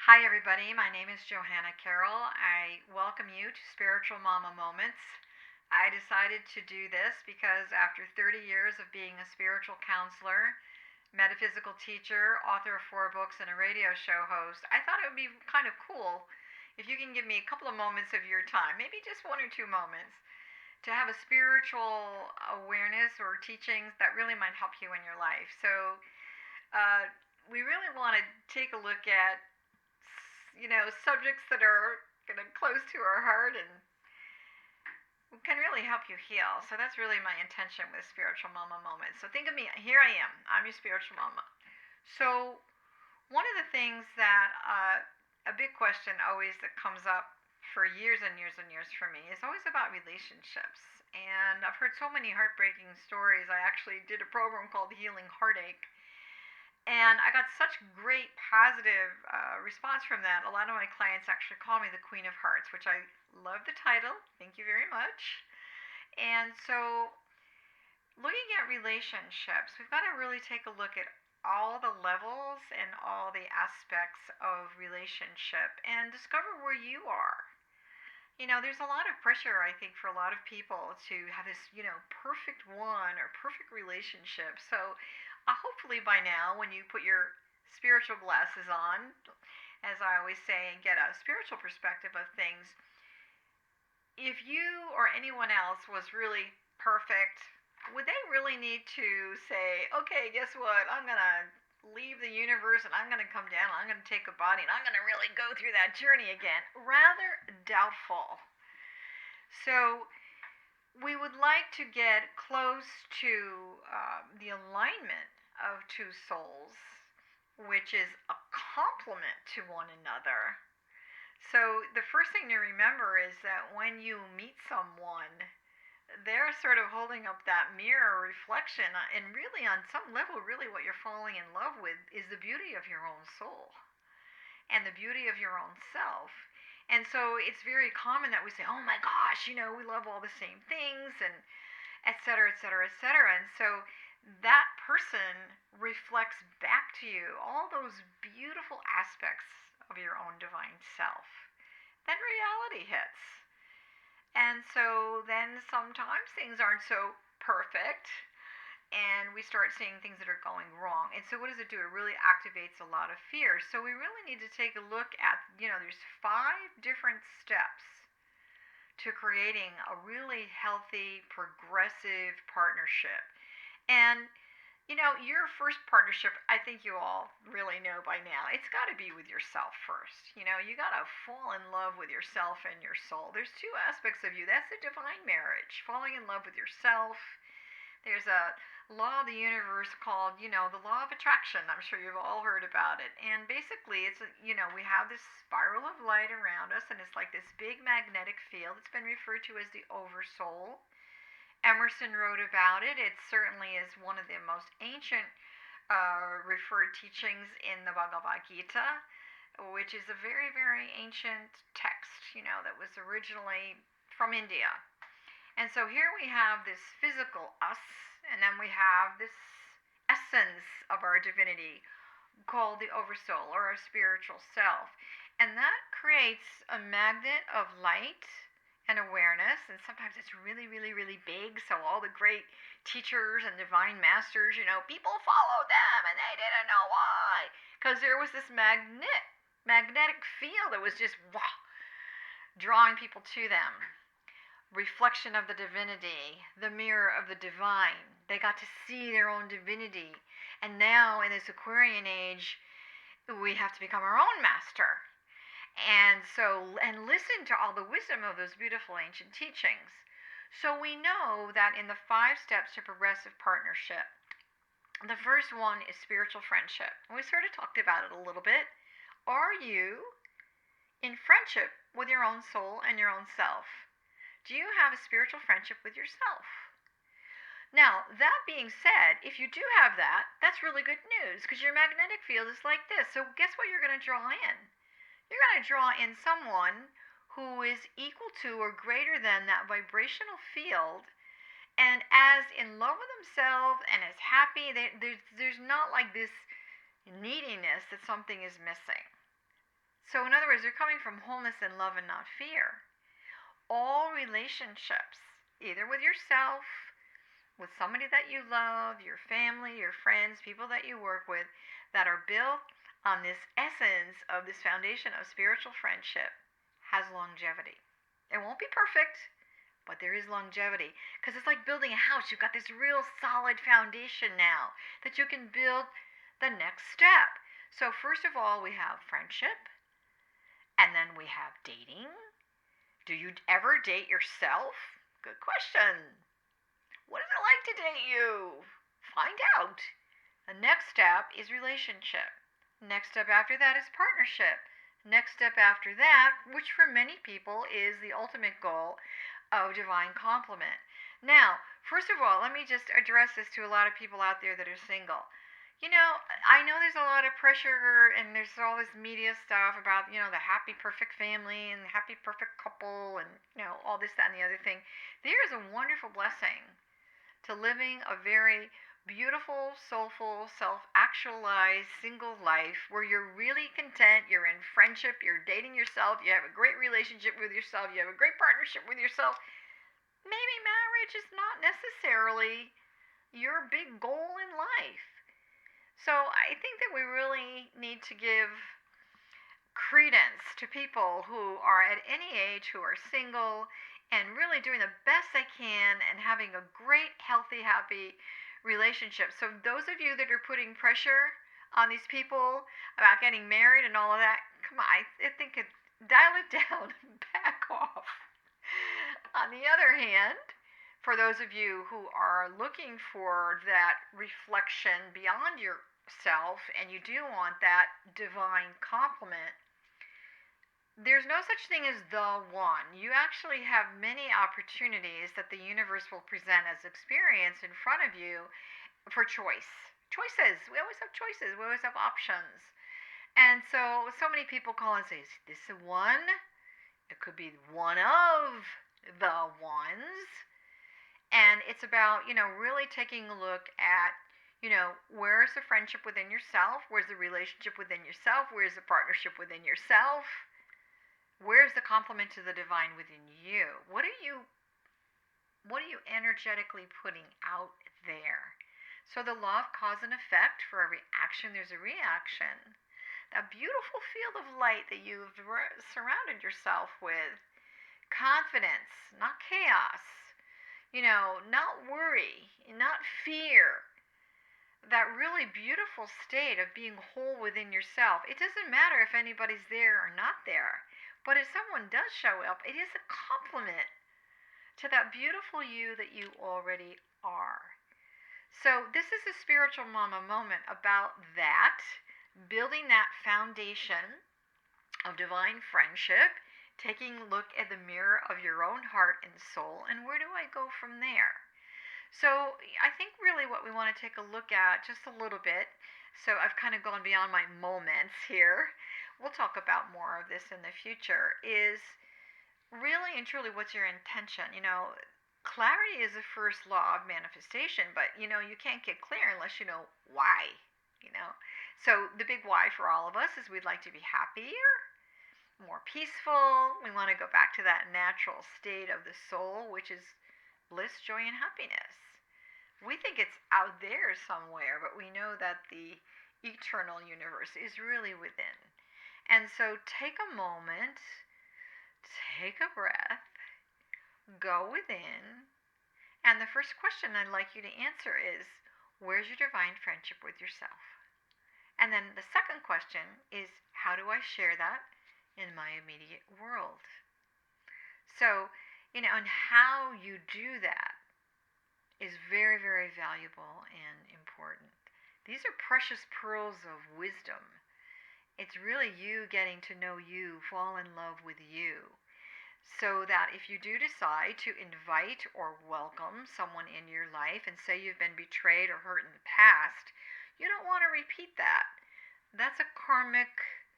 Hi, everybody. My name is Johanna Carroll. I welcome you to Spiritual Mama Moments. I decided to do this because after 30 years of being a spiritual counselor, metaphysical teacher, author of 4 books, and a radio show host, I thought it would be kind of cool if you can give me a couple of moments of your time, maybe just 1 or 2 moments, to have a spiritual awareness or teachings that really might help you in your life. So, uh, we really want to take a look at subjects that are close to our heart and can really help you heal. So that's really my intention with Spiritual Mama Moments. So think of me, here I am. I'm your spiritual mama. So one of the things that a big question always that comes up for years and years and years for me is always about relationships. And I've heard so many heartbreaking stories. I actually did a program called Healing Heartache, and I got such great positive response from that. A lot of my clients actually call me the Queen of Hearts, which I love the title. Thank you very much. And so, looking at relationships, we've got to really take a look at all the levels and all the aspects of relationship and discover where you are. There's a lot of pressure, I think, for a lot of people to have this, perfect one or perfect relationship. So, hopefully by now, when you put your spiritual glasses on, as I always say, and get a spiritual perspective of things, if you or anyone else was really perfect, would they really need to say, okay, guess what? I'm going to leave the universe and I'm going to come down, I'm going to take a body and I'm going to really go through that journey again? Rather doubtful. So, we would like to get close to the alignment of two souls, which is a complement to one another. So the first thing to remember is that when you meet someone, they're sort of holding up that mirror reflection, and really, on some level, really what you're falling in love with is the beauty of your own soul and the beauty of your own self. And so it's very common that we say, oh my gosh, we love all the same things, and et cetera, et cetera, et cetera. And so that person reflects back to you all those beautiful aspects of your own divine self. Then reality hits. And so then sometimes things aren't so perfect, and we start seeing things that are going wrong. And so what does it do? It really activates a lot of fear. So we really need to take a look at, there's 5 different steps to creating a really healthy, progressive partnership. And, your first partnership, I think you all really know by now, it's got to be with yourself first. You got to fall in love with yourself and your soul. There's 2 aspects of you. That's a divine marriage, falling in love with yourself. There's a law of the universe called, the law of attraction. I'm sure you've all heard about it. And basically, we have this spiral of light around us, and it's like this big magnetic field. It's been referred to as the oversoul. Emerson wrote about it. It certainly is one of the most ancient referred teachings in the Bhagavad Gita, which is a very, very ancient text, that was originally from India. And so here we have this physical us, and then we have this essence of our divinity called the oversoul, or our spiritual self. And that creates a magnet of light and awareness, and sometimes it's really, really, really big. So all the great teachers and divine masters, people followed them, and they didn't know why, because there was this magnetic field that was just drawing people to them. Reflection of the divinity, the mirror of the divine. They got to see their own divinity. And now in this Aquarian age, we have to become our own master. And listen to all the wisdom of those beautiful ancient teachings. So we know that in the 5 steps to progressive partnership, the first one is spiritual friendship. We sort of talked about it a little bit. Are you in friendship with your own soul and your own self? Do you have a spiritual friendship with yourself? Now, that being said, if you do have that, that's really good news, because your magnetic field is like this. So guess what you're going to draw in? You're going to draw in someone who is equal to or greater than that vibrational field, and as in love with themselves and as happy. There's not like this neediness that something is missing. So, in other words, you're coming from wholeness and love and not fear. All relationships, either with yourself, with somebody that you love, your family, your friends, people that you work with, that are built on this essence of this foundation of spiritual friendship, has longevity. It won't be perfect, but there is longevity. Because it's like building a house. You've got this real solid foundation now that you can build the next step. So, first of all, we have friendship, and then we have dating. Do you ever date yourself? Good question. What is it like to date you? Find out. The next step is relationship. Next step after that is partnership. Next step after that, which for many people is the ultimate goal of divine complement. Now, first of all, let me just address this to a lot of people out there that are single. I know there's a lot of pressure and there's all this media stuff about, the happy perfect family and happy perfect couple and, all this, that, and the other thing. There is a wonderful blessing to living a very beautiful, soulful, self actualized single life where you're really content, you're in friendship, you're dating yourself, you have a great relationship with yourself, you have a great partnership with yourself. Maybe marriage is not necessarily your big goal in life. So I think that we really need to give credence to people who are at any age who are single and really doing the best they can and having a great, healthy, happy relationship. So, those of you that are putting pressure on these people about getting married and all of that, come on, I think dial it down and back off. On the other hand, for those of you who are looking for that reflection beyond yourself and you do want that divine complement, there's no such thing as the one. You actually have many opportunities that the universe will present as experience in front of you for choice. Choices. We always have choices. We always have options. And so many people call and say, is this the one? It could be one of the ones. And it's about, really taking a look at, where's the friendship within yourself? Where's the relationship within yourself? Where's the partnership within yourself? Where's the complement to the divine within you? What are you energetically putting out there? So the law of cause and effect, for every action there's a reaction. That beautiful field of light that you've surrounded yourself with. Confidence, not chaos. Not worry, not fear. That really beautiful state of being whole within yourself. It doesn't matter if anybody's there or not there. But if someone does show up, it is a compliment to that beautiful you that you already are. So this is a spiritual mama moment about that, building that foundation of divine friendship, taking a look at the mirror of your own heart and soul, and where do I go from there? So I think really what we want to take a look at just a little bit, so I've kind of gone beyond my moments here, we'll talk about more of this in the future, is really and truly what's your intention? Clarity is the first law of manifestation, but you can't get clear unless you know why. So the big why for all of us is we'd like to be happier, more peaceful. We want to go back to that natural state of the soul, which is bliss, joy, and happiness. We think it's out there somewhere, but we know that the eternal universe is really within. And so take a moment, take a breath, go within, and the first question I'd like you to answer is, where's your divine friendship with yourself? And then the second question is, how do I share that in my immediate world? So, and how you do that is very, very valuable and important. These are precious pearls of wisdom. It's really you getting to know you, fall in love with you. So that if you do decide to invite or welcome someone in your life and say you've been betrayed or hurt in the past, you don't want to repeat that. That's a karmic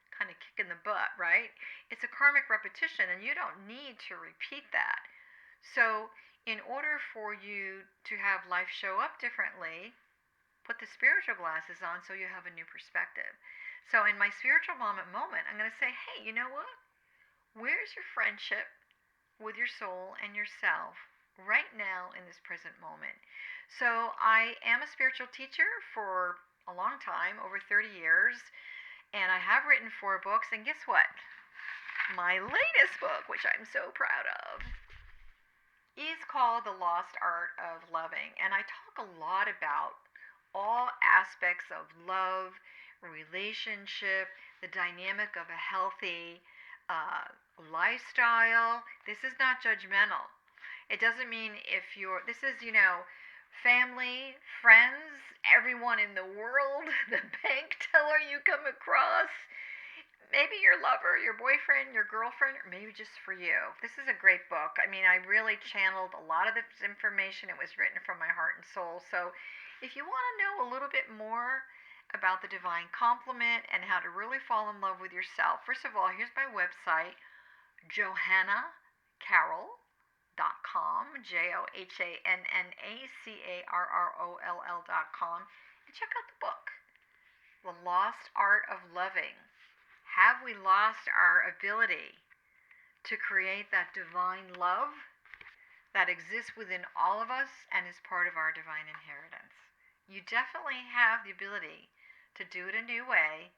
kind of kick in the butt, right? It's a karmic repetition and you don't need to repeat that. So in order for you to have life show up differently, put the spiritual glasses on so you have a new perspective. So in my spiritual moment, I'm going to say, hey, you know what? Where's your friendship with your soul and yourself right now in this present moment? So I am a spiritual teacher for a long time, over 30 years, and I have written 4 books. And guess what? My latest book, which I'm so proud of, is called The Lost Art of Loving. And I talk a lot about all aspects of love, relationship, the dynamic of a healthy lifestyle. This is not judgmental. It doesn't mean if you're, this is, family, friends, everyone in the world, the bank teller you come across, maybe your lover, your boyfriend, your girlfriend, or maybe just for you. This is a great book. I mean, I really channeled a lot of this information. It was written from my heart and soul. So if you want to know a little bit more about the divine complement and how to really fall in love with yourself, first of all, here's my website, JohannaCarroll.com, JohannaCarroll.com, and check out the book, The Lost Art of Loving. Have we lost our ability to create that divine love that exists within all of us and is part of our divine inheritance? You definitely have the ability to do it a new way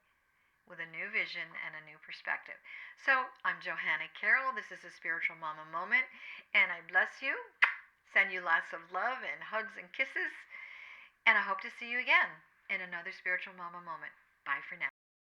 with a new vision and a new perspective. So I'm Johanna Carroll. This is a Spiritual Mama Moment, and I bless you, send you lots of love and hugs and kisses, and I hope to see you again in another Spiritual Mama Moment. Bye for now.